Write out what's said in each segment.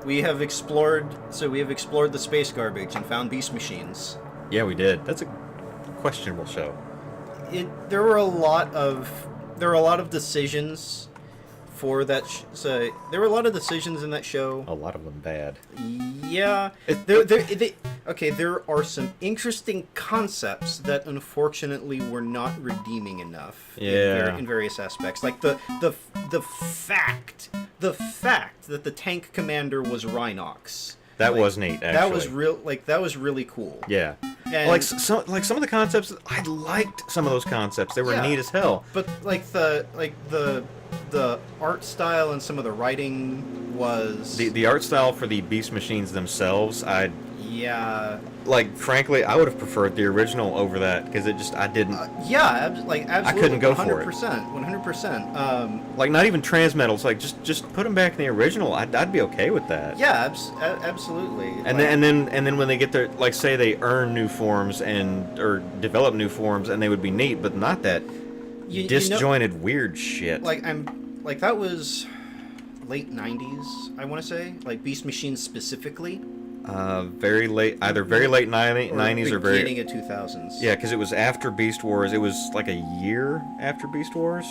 we have explored. So we have explored the space garbage and found beast machines. Yeah, we did. That's a questionable show. There were a lot of decisions for that. So there were a lot of decisions in that show. A lot of them bad. Yeah. There are some interesting concepts that unfortunately were not redeeming enough. Yeah. In various aspects, like the fact that the tank commander was Rhinox. That was neat. Actually, that was real. That was really cool. Yeah. And some of the concepts, I liked some of those concepts. They were neat as hell. But the art style and some of the writing was the art style for the beast machines themselves. Frankly, I would have preferred the original over that because I didn't. Absolutely. I couldn't go for it. 100%. Not even transmetals. Just put them back in the original. I'd be okay with that. Yeah, absolutely. And then when they get their say they earn new forms or develop new forms, and they would be neat, but not that disjointed weird shit. That was late 90s. I want to say Beast Machines specifically. Very late 90s or beginning of 2000s. Yeah, because it was after Beast Wars. It was like a year after Beast Wars.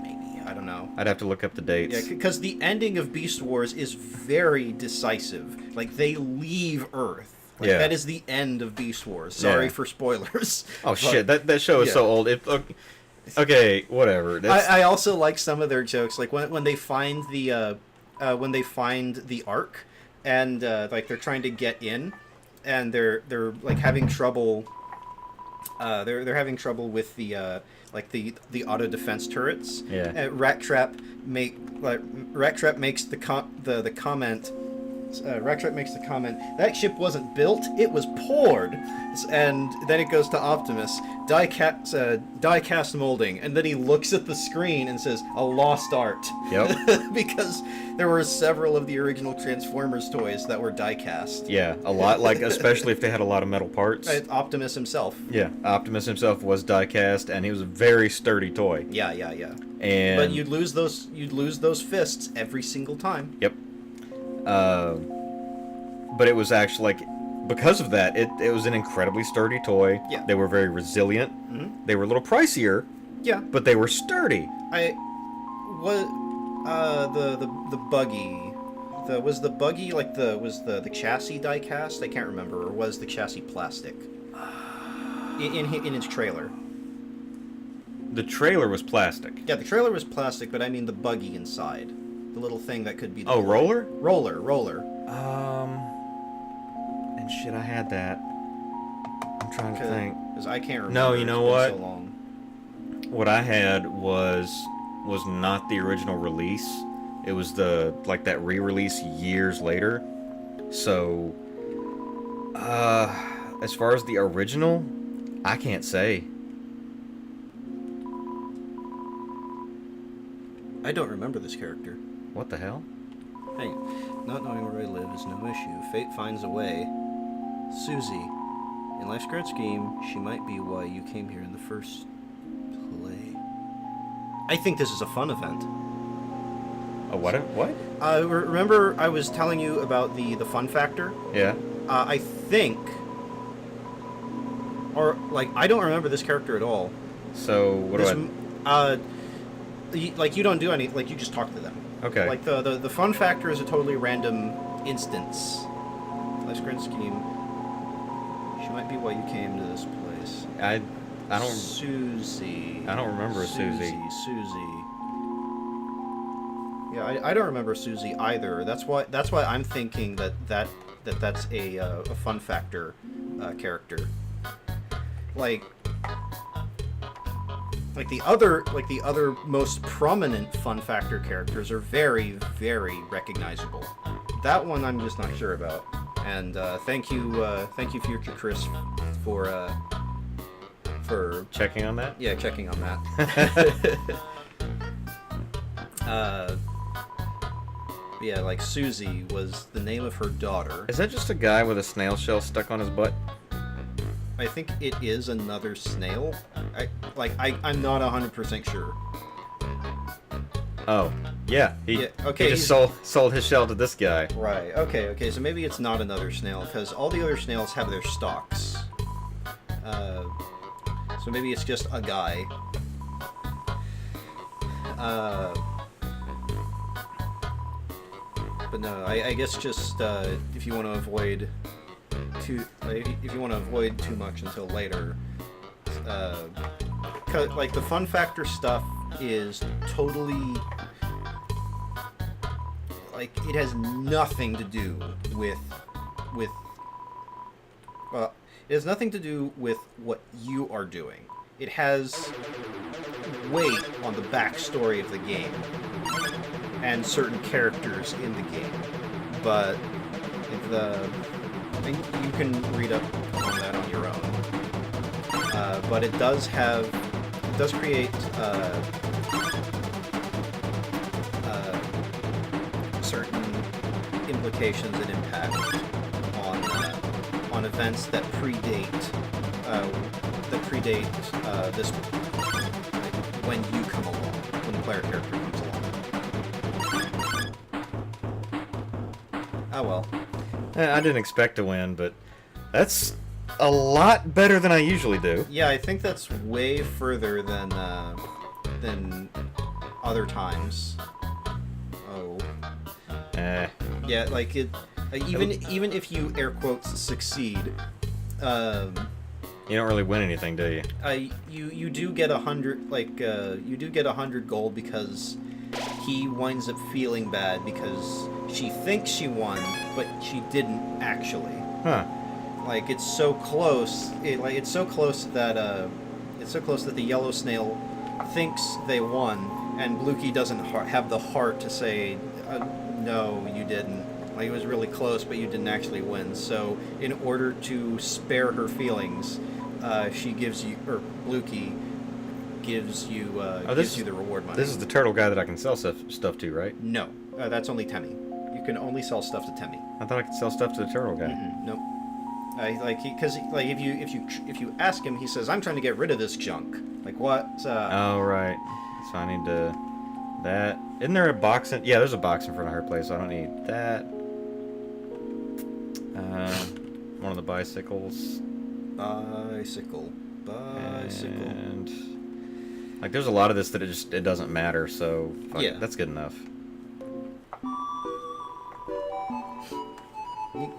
Maybe, I don't know. I'd have to look up the dates. Yeah, because the ending of Beast Wars is very decisive. They leave Earth. That is the end of Beast Wars. Sorry for spoilers. Oh shit, that show is so old. Okay, whatever. I also like some of their jokes, when they find the Ark. And they're trying to get in, and they're having trouble. They're having trouble with the auto defense turrets. Yeah. Rat Trap makes the comment. Rat Trap makes the comment, that ship wasn't built, it was poured. And then it goes to Optimus, die cast molding, and then he looks at the screen and says, a lost art. Yep. Because there were several of the original Transformers toys that were die cast. Yeah, a lot, especially if they had a lot of metal parts. Optimus himself. Yeah, Optimus himself was die cast, and he was a very sturdy toy. Yeah. But you'd lose those fists every single time. Yep. But it was actually because of that, it was an incredibly sturdy toy. Yeah. They were very resilient. Mm-hmm. They were a little pricier. Yeah. But they were sturdy. The buggy. Was the buggy the chassis die cast? I can't remember. Or was the chassis plastic? In its trailer. The trailer was plastic. Yeah, the trailer was plastic, but I mean the buggy inside. The little thing that could be the roller? Roller. And shit, I had that. I'm trying to think. Because I can't remember. No, you know what? So long. What I had was not the original release. It was that re-release years later. So, as far as the original, I can't say. I don't remember this character. What the hell? Hey, not knowing where I live is no issue. Fate finds a way. Susie. In life's grand scheme, she might be why you came here in the first play. I think this is a fun event. A what? What? Remember I was telling you about the fun factor? Yeah. I think... I don't remember this character at all. So, what do I... you don't do any... you just talk to them. Okay. The fun factor is a totally random instance. Life's grand scheme. She might be why you came to this place. I don't... Susie. I don't remember Susie. Yeah, I don't remember Susie either. That's why I'm thinking that's a fun factor character. The other most prominent fun factor characters are very, very recognizable. That one I'm just not sure about. And thank you, Future Chris, for checking on that. Yeah, checking on that. Yeah, Susie was the name of her daughter. Is that just a guy with a snail shell stuck on his butt? I think it is another snail. I'm not 100% sure. Oh. Yeah, okay, he just sold his shell to this guy. Right. Okay. So maybe it's not another snail because all the other snails have their stalks. So maybe it's just a guy. But no, I guess just if you want to avoid too much until later, like the fun factor stuff is totally like it has nothing to do with it has nothing to do with what you are doing. It has weight on the backstory of the game and certain characters in the game, but you can read up on that on your own. But it does create certain implications and impact on events that predate this when you come along, when the player character comes along. Oh well. I didn't expect to win, but that's a lot better than I usually do. Yeah, I think that's way further than other times. Oh. Yeah, like it. Even if you air quotes succeed, you don't really win anything, do you? You do get 100 you do get 100 gold because he winds up feeling bad because she thinks she won, but she didn't actually. Huh. Like it's so close. It's so close that the yellow snail thinks they won, and Bluky doesn't have the heart to say, no, you didn't. Like it was really close, but you didn't actually win. So in order to spare her feelings, she gives you, or Bluky gives you the reward money. This is the turtle guy that I can sell stuff to, right? No, that's only Temmie. You can only sell stuff to Temmie. I thought I could sell stuff to the turtle guy. Nope. Because if you ask him, he says, "I'm trying to get rid of this junk." Like what? Oh right. So I need to that. Isn't there a box in? Yeah, there's a box in front of her place. So I don't need that. One of the bicycles. Bicycle. And like, there's a lot of this that it doesn't matter. So yeah, that's good enough.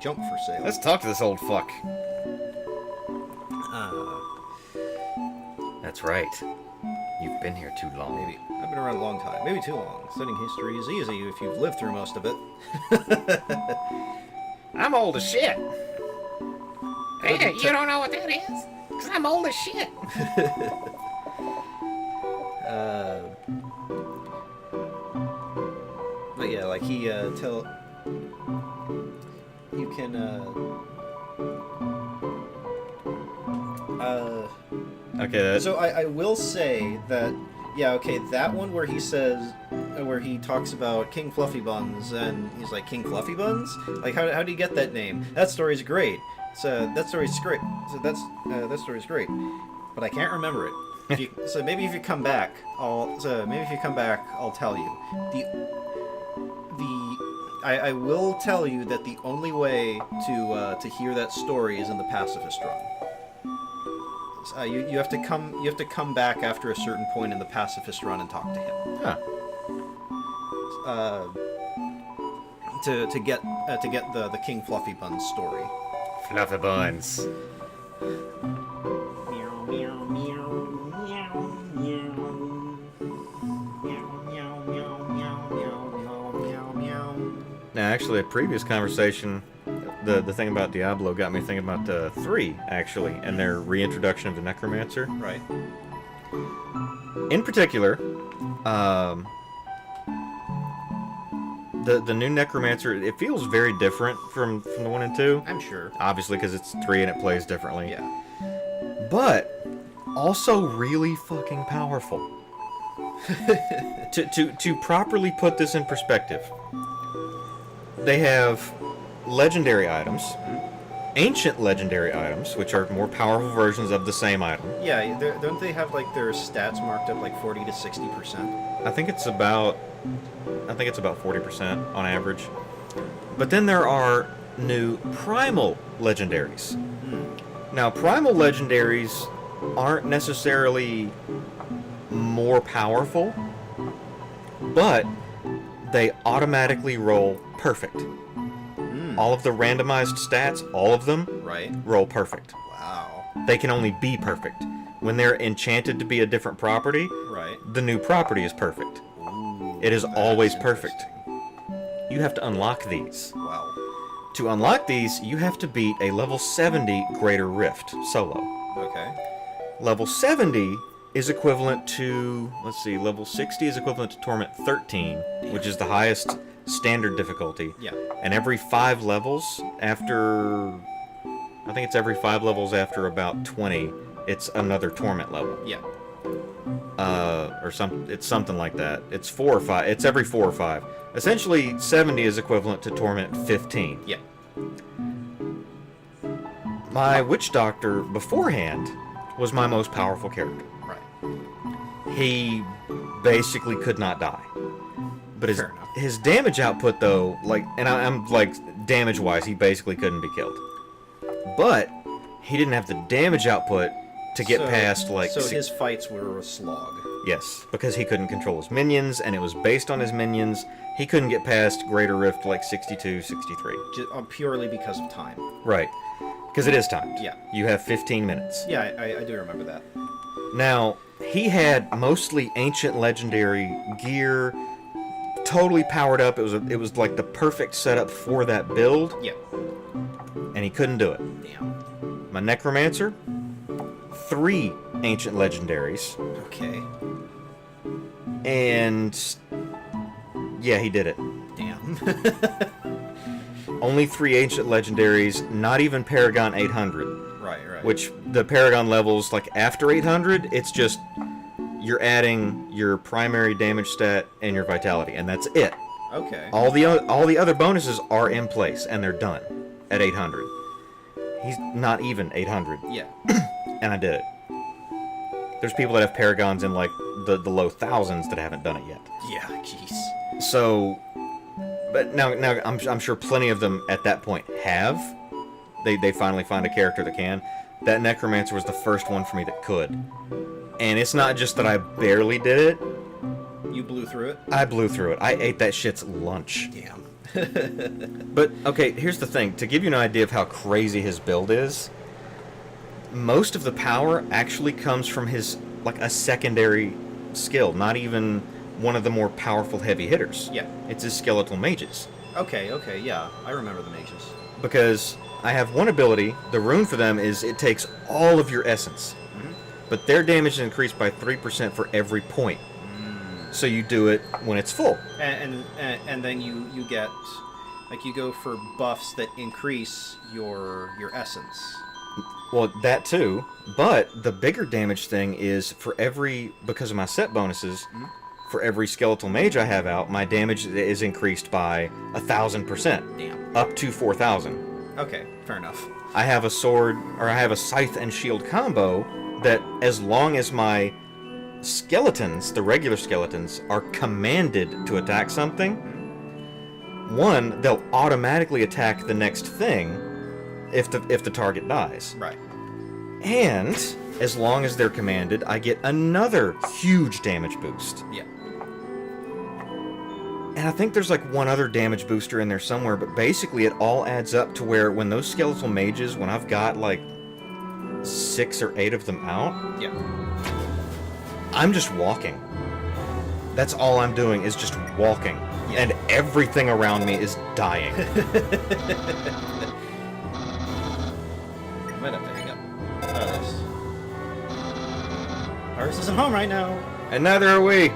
Junk for sale. Let's talk to this old fuck. That's right. You've been here too long. Maybe. I've been around a long time. Maybe too long. Studying history is easy if you've lived through most of it. I'm old as shit. Hey, you don't know what that is? 'Cause I'm old as shit. But yeah, like he you can okay. So I will say that yeah, okay, that one where he says where he talks about King Fluffy Buns and he's like King Fluffy Buns? Like how do you get that name? That story's great. So that story's great. So that story's great. But I can't remember it. So maybe if you come back, I'll tell you. I will tell you that the only way to hear that story is in the pacifist run. You have to come back after a certain point in the pacifist run and talk to him. Huh. To get the King Fluffy Buns story. Fluffy Buns. Now, actually, a previous conversation, the thing about Diablo got me thinking about 3, actually, and their reintroduction of the Necromancer. Right. In particular, the new Necromancer, it feels very different from the 1 and 2. I'm sure. Obviously, because it's 3 and it plays differently. Yeah. But also really fucking powerful. To properly put this in perspective, they have legendary items, ancient legendary items, which are more powerful versions of the same item. Yeah, don't they have like their stats marked up like 40 to 60%? I think it's about 40% on average. But then there are new primal legendaries. Now, primal legendaries aren't necessarily more powerful, but they automatically roll perfect. All of the randomized stats, all of them, Right. roll perfect. Wow. They can only be perfect. When they're enchanted to be a different property, Right. the new property is perfect. Ooh, It is that's always perfect. interesting. You have to unlock these. Wow. To unlock these, you have to beat a level 70 Greater Rift solo. Okay. Level 70 is equivalent to, let's see, level 60 is equivalent to Torment 13, which is the highest standard difficulty. Yeah. And every 5 levels after, I think it's every 5 levels after about 20, it's another Torment level. Yeah. It's something like that. It's 4 or 5. It's every 4 or 5. Essentially, 70 is equivalent to Torment 15. Yeah. My Witch Doctor beforehand was my most powerful character. Right. He basically could not die. But Fair enough. his damage output, though, I'm like, damage-wise, he basically couldn't be killed. But he didn't have the damage output to get past, like... So his fights were a slog. Yes, because he couldn't control his minions, and it was based on his minions. He couldn't get past Greater Rift, like, 62, 63. Purely because of time. Right. Because it is timed. Yeah. You have 15 minutes. Yeah, I do remember that. Now, he had mostly ancient legendary gear, totally powered up. It was like the perfect setup for that build, Yeah. and he couldn't do it. Damn. My Necromancer, 3 ancient legendaries, Okay. and yeah, he did it. Damn. Only 3 ancient legendaries, not even Paragon 800. Right, right. Which the Paragon levels, like after 800, it's just you're adding your primary damage stat and your vitality, and that's it. Okay. All the other bonuses are in place, and they're done at 800. He's not even 800, Yeah. and I did it. There's people that have Paragons in like the low thousands that haven't done it yet. Yeah, jeez. So, but now I'm sure plenty of them at that point have. They finally find a character that can. That Necromancer was the first one for me that could. And it's not just that I barely did it. You blew through it? I blew through it. I ate that shit's lunch. Damn. But, okay, here's the thing. To give you an idea of how crazy his build is, most of the power actually comes from his, like, a secondary skill, not even one of the more powerful heavy hitters. Yeah. It's his skeletal mages. Okay, yeah. I remember the mages. Because I have one ability, the rune for them is it takes all of your essence. But their damage is increased by 3% for every point. So you do it when it's full. And then you get, like, you go for buffs that increase your essence. Well, that too. But the bigger damage thing is because of my set bonuses, for every skeletal mage I have out, my damage is increased by 1,000%. Damn. Up to 4,000. Okay, fair enough. I have a scythe and shield combo that as long as my skeletons, the regular skeletons, are commanded to attack something, one, they'll automatically attack the next thing if the target dies. Right. And as long as they're commanded, I get another huge damage boost. Yeah. And I think there's like one other damage booster in there somewhere, but basically it all adds up to where when those skeletal mages, when I've got like 6 or 8 of them out, Yeah. I'm just walking. That's all I'm doing is just walking. Yeah. And everything around me is dying. I might have to hang up. This. Paris isn't home right now. And neither are we.